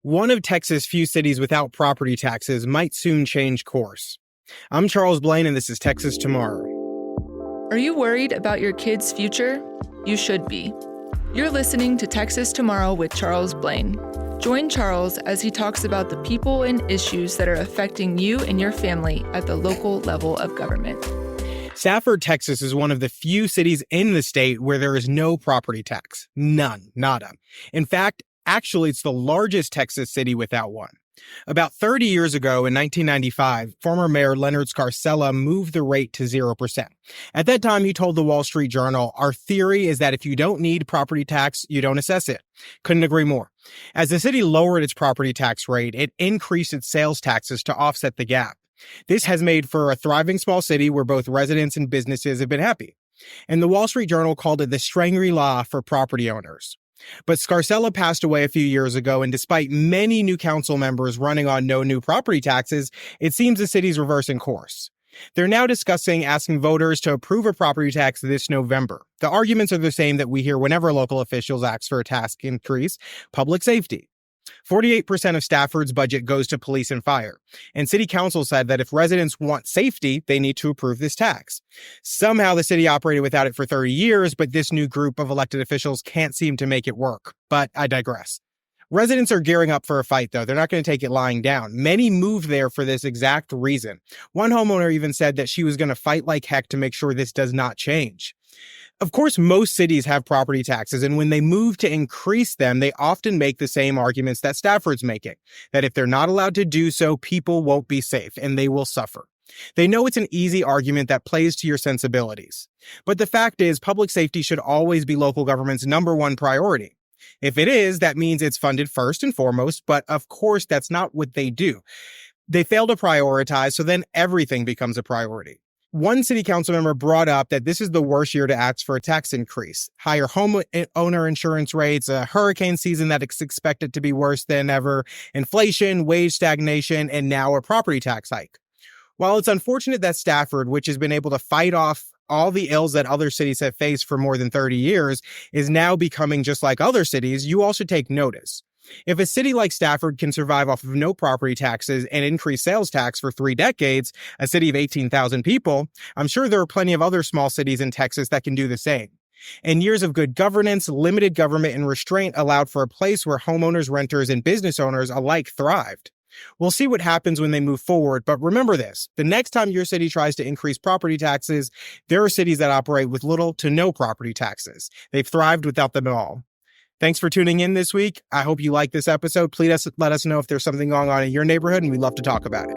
One of Texas' few cities without property taxes might soon change course. I'm Charles Blaine, and this is Texas Tomorrow. Are you worried about your kids' future? You should be. You're listening to Texas Tomorrow with Charles Blaine. Join Charles as he talks about the people and issues that are affecting you and your family at the local level of government. Stafford, Texas is one of the few cities in the state where there is no property tax. None, nada. In fact, actually, it's the largest Texas city without one. About 30 years ago, in 1995, former Mayor Leonard Scarcella moved the rate to 0%. At that time, he told the Wall Street Journal, "Our theory is that if you don't need property tax, you don't assess it." Couldn't agree more. As the city lowered its property tax rate, it increased its sales taxes to offset the gap. This has made for a thriving small city where both residents and businesses have been happy. And the Wall Street Journal called it the Shangri-La for property owners. But Scarcella passed away a few years ago, and despite many new council members running on no new property taxes, it seems the city's reversing course. They're now discussing asking voters to approve a property tax this November. The arguments are the same that we hear whenever local officials ask for a tax increase: public safety. 48% of Stafford's budget goes to police and fire, and city council said that if residents want safety, they need to approve this tax. Somehow the city operated without it for 30 years, but this new group of elected officials can't seem to make it work. But I digress. Residents are gearing up for a fight, though. They're not going to take it lying down. Many moved there for this exact reason. One homeowner even said that she was going to fight like heck to make sure this does not change. Of course, most cities have property taxes, and when they move to increase them, they often make the same arguments that Stafford's making, that if they're not allowed to do so, people won't be safe, and they will suffer. They know it's an easy argument that plays to your sensibilities. But the fact is, public safety should always be local government's number one priority. If it is, that means it's funded first and foremost, but of course, that's not what they do. They fail to prioritize, so then everything becomes a priority. One city council member brought up that this is the worst year to ask for a tax increase. Higher homeowner insurance rates, a hurricane season that is expected to be worse than ever, inflation, wage stagnation, and now a property tax hike. While it's unfortunate that Stafford, which has been able to fight off all the ills that other cities have faced for more than 30 years, is now becoming just like other cities, you all should take notice. If a city like Stafford can survive off of no property taxes and increase sales tax for 3 decades, a city of 18,000 people, I'm sure there are plenty of other small cities in Texas that can do the same. And years of good governance, limited government, and restraint allowed for a place where homeowners, renters, and business owners alike thrived. We'll see what happens when they move forward, but remember this: the next time your city tries to increase property taxes, there are cities that operate with little to no property taxes. They've thrived without them at all. Thanks for tuning in this week. I hope you like this episode. Please let us know if there's something going on in your neighborhood, and we'd love to talk about it.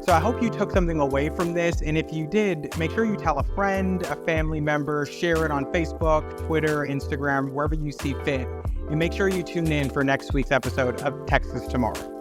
So I hope you took something away from this, and if you did, make sure you tell a friend, a family member, share it on Facebook, Twitter, Instagram, wherever you see fit, and make sure you tune in for next week's episode of Texas Tomorrow.